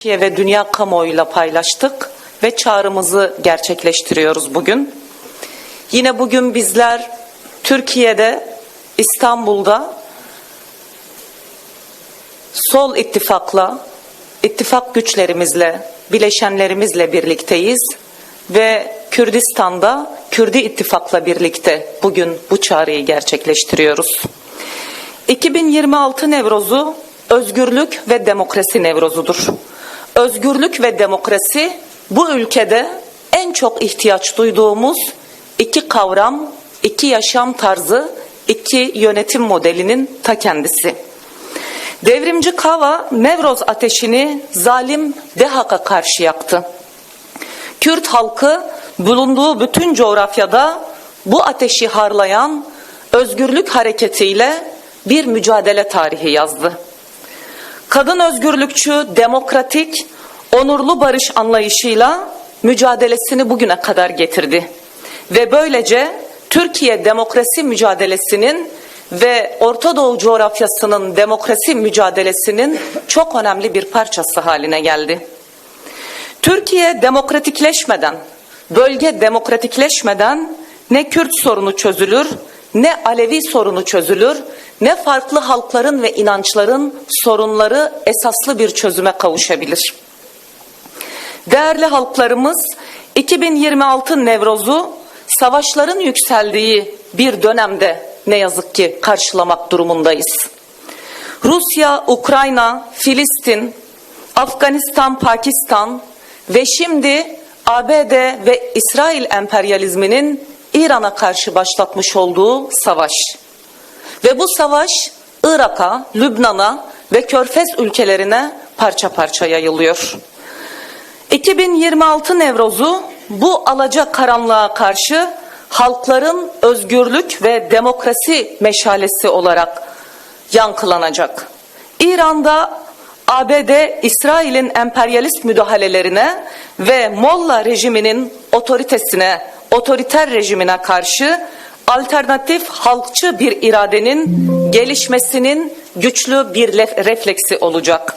Türkiye ve dünya kamuoyuyla paylaştık ve çağrımızı gerçekleştiriyoruz bugün. Yine bugün bizler Türkiye'de, İstanbul'da sol ittifakla, ittifak güçlerimizle, bileşenlerimizle birlikteyiz ve Kürdistan'da Kürdi ittifakla birlikte bugün bu çağrıyı gerçekleştiriyoruz. 2026 Nevrozu özgürlük ve demokrasi Nevrozudur. Özgürlük ve demokrasi bu ülkede en çok ihtiyaç duyduğumuz iki kavram, iki yaşam tarzı, iki yönetim modelinin ta kendisi. Devrimci Kava Nevroz ateşini zalim DEHAK'a karşı yaktı. Kürt halkı bulunduğu bütün coğrafyada bu ateşi harlayan özgürlük hareketiyle bir mücadele tarihi yazdı. Kadın özgürlükçü, demokratik, onurlu barış anlayışıyla mücadelesini bugüne kadar getirdi. Ve böylece Türkiye demokrasi mücadelesinin ve Orta Doğu coğrafyasının demokrasi mücadelesinin çok önemli bir parçası haline geldi. Türkiye demokratikleşmeden, bölge demokratikleşmeden ne Kürt sorunu çözülür, ne Alevi sorunu çözülür, ne farklı halkların ve inançların sorunları esaslı bir çözüme kavuşabilir. Değerli halklarımız, 2026 Nevroz'u savaşların yükseldiği bir dönemde ne yazık ki karşılamak durumundayız. Rusya, Ukrayna, Filistin, Afganistan, Pakistan ve şimdi ABD ve İsrail emperyalizminin İran'a karşı başlatmış olduğu savaş. Ve bu savaş Irak'a, Lübnan'a ve Körfez ülkelerine parça parça yayılıyor. 2026 Nevroz'u bu alacakaranlığa karşı halkların özgürlük ve demokrasi meşalesi olarak yankılanacak. İran'da ABD, İsrail'in emperyalist müdahalelerine ve Molla rejiminin otoriter rejimine karşı alternatif halkçı bir iradenin gelişmesinin güçlü bir refleksi olacak.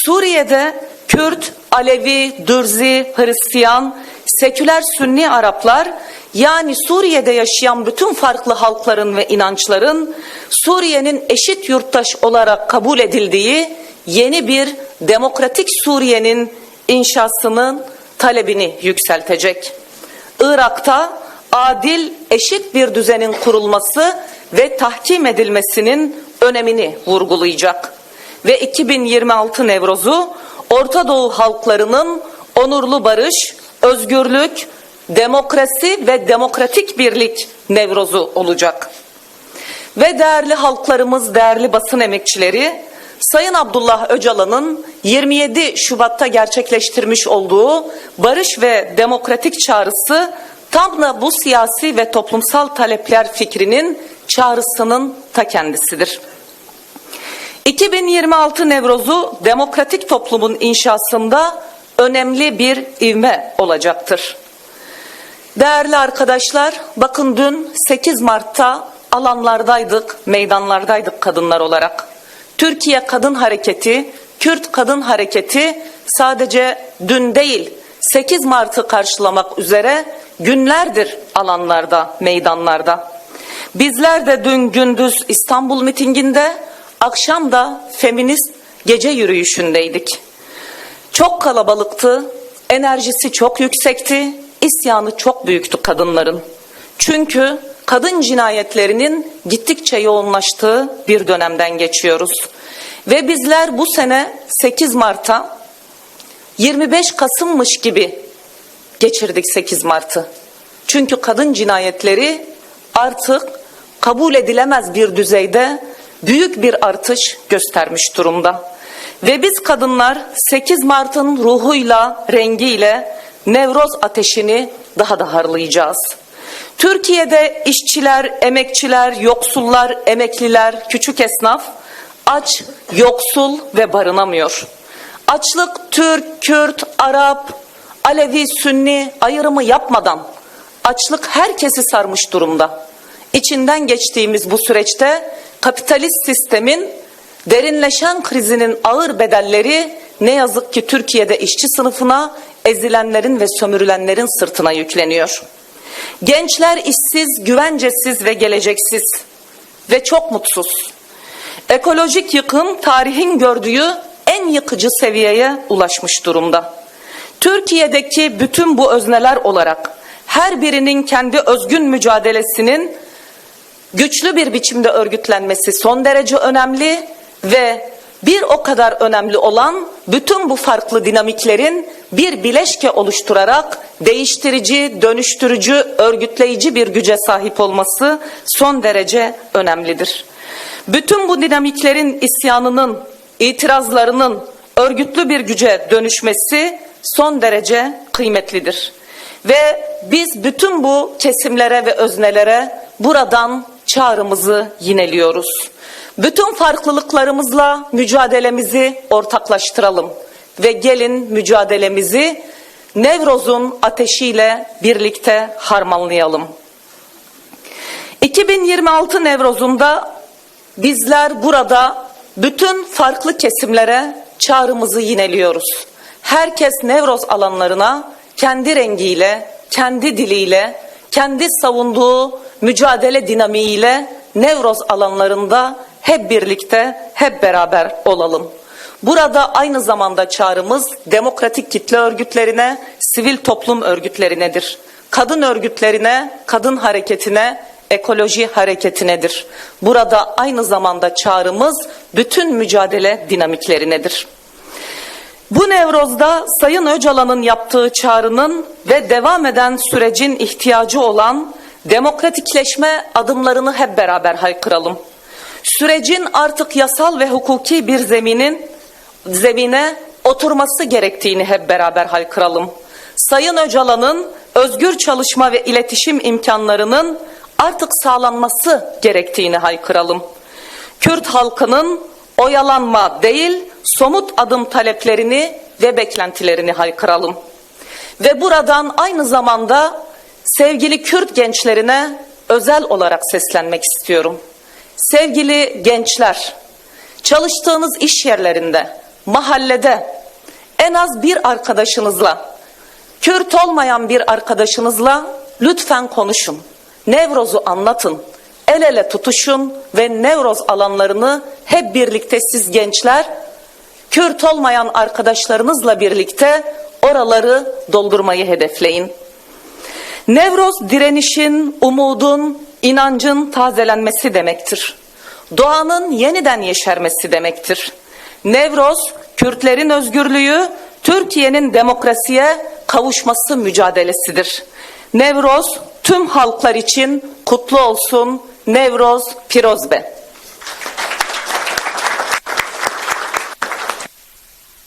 Suriye'de Kürt, Alevi, Dürzi, Hristiyan, seküler Sünni Araplar, yani Suriye'de yaşayan bütün farklı halkların ve inançların Suriye'nin eşit yurttaş olarak kabul edildiği yeni bir demokratik Suriye'nin inşasının talebini yükseltecek. Irak'ta adil, eşit bir düzenin kurulması ve tahkim edilmesinin önemini vurgulayacak. Ve 2026 Nevroz'u Orta Doğu halklarının onurlu barış, özgürlük, demokrasi ve demokratik birlik Nevroz'u olacak. Ve değerli halklarımız, değerli basın emekçileri, Sayın Abdullah Öcalan'ın 27 Şubat'ta gerçekleştirmiş olduğu barış ve demokratik çağrısı tam da bu siyasi ve toplumsal talepler fikrinin çağrısının ta kendisidir. 2026 Nevroz'u demokratik toplumun inşasında önemli bir ivme olacaktır. Değerli arkadaşlar, bakın dün 8 Mart'ta alanlardaydık, meydanlardaydık kadınlar olarak. Türkiye Kadın Hareketi, Kürt Kadın Hareketi sadece dün değil, 8 Mart'ı karşılamak üzere günlerdir alanlarda, meydanlarda. Bizler de dün gündüz İstanbul mitinginde, akşam da feminist gece yürüyüşündeydik. Çok kalabalıktı, enerjisi çok yüksekti, isyanı çok büyüktü kadınların. Çünkü kadın cinayetlerinin gittikçe yoğunlaştığı bir dönemden geçiyoruz. Ve bizler bu sene 8 Mart'a 25 Kasım'mış gibi geçirdik 8 Mart'ı. Çünkü kadın cinayetleri artık kabul edilemez bir düzeyde büyük bir artış göstermiş durumda. Ve biz kadınlar 8 Mart'ın ruhuyla, rengiyle Nevroz ateşini daha da harlayacağız. Türkiye'de işçiler, emekçiler, yoksullar, emekliler, küçük esnaf aç, yoksul ve barınamıyor. Açlık Türk, Kürt, Arap, Alevi, Sünni ayrımı yapmadan açlık herkesi sarmış durumda. İçinden geçtiğimiz bu süreçte kapitalist sistemin derinleşen krizinin ağır bedelleri ne yazık ki Türkiye'de işçi sınıfına, ezilenlerin ve sömürülenlerin sırtına yükleniyor. Gençler işsiz, güvencesiz ve geleceksiz ve çok mutsuz. Ekolojik yıkım tarihin gördüğü en yıkıcı seviyeye ulaşmış durumda. Türkiye'deki bütün bu özneler olarak her birinin kendi özgün mücadelesinin güçlü bir biçimde örgütlenmesi son derece önemli ve bir o kadar önemli olan bütün bu farklı dinamiklerin bir bileşke oluşturarak değiştirici, dönüştürücü, örgütleyici bir güce sahip olması son derece önemlidir. Bütün bu dinamiklerin isyanının, itirazlarının örgütlü bir güce dönüşmesi son derece kıymetlidir. Ve biz bütün bu kesimlere ve öznelere buradan çağrımızı yineliyoruz. Bütün farklılıklarımızla mücadelemizi ortaklaştıralım ve gelin mücadelemizi Nevroz'un ateşiyle birlikte harmanlayalım. 2026 Nevroz'unda bizler burada bütün farklı kesimlere çağrımızı yineliyoruz. Herkes Nevroz alanlarına kendi rengiyle, kendi diliyle, kendi savunduğu mücadele dinamiğiyle Nevroz alanlarında hep birlikte, hep beraber olalım. Burada aynı zamanda çağrımız demokratik kitle örgütlerine, sivil toplum örgütlerinedir. Kadın örgütlerine, kadın hareketine, ekoloji hareketinedir. Burada aynı zamanda çağrımız bütün mücadele dinamiklerinedir. Bu Nevroz'da Sayın Öcalan'ın yaptığı çağrının ve devam eden sürecin ihtiyacı olan demokratikleşme adımlarını hep beraber haykıralım. Sürecin artık yasal ve hukuki bir zemine oturması gerektiğini hep beraber haykıralım. Sayın Öcalan'ın özgür çalışma ve iletişim imkanlarının artık sağlanması gerektiğini haykıralım. Kürt halkının oyalanma değil, somut adım taleplerini ve beklentilerini haykıralım. Ve buradan aynı zamanda sevgili Kürt gençlerine özel olarak seslenmek istiyorum. Sevgili gençler, çalıştığınız iş yerlerinde, mahallede en az bir arkadaşınızla, Kürt olmayan bir arkadaşınızla lütfen konuşun. Nevroz'u anlatın, el ele tutuşun ve Nevroz alanlarını hep birlikte siz gençler, Kürt olmayan arkadaşlarınızla birlikte oraları doldurmayı hedefleyin. Nevroz direnişin, umudun, inancın tazelenmesi demektir. Doğanın yeniden yeşermesi demektir. Nevroz, Kürtlerin özgürlüğü, Türkiye'nin demokrasiye kavuşması mücadelesidir. Nevroz tüm halklar için kutlu olsun. Nevroz Pirozbe.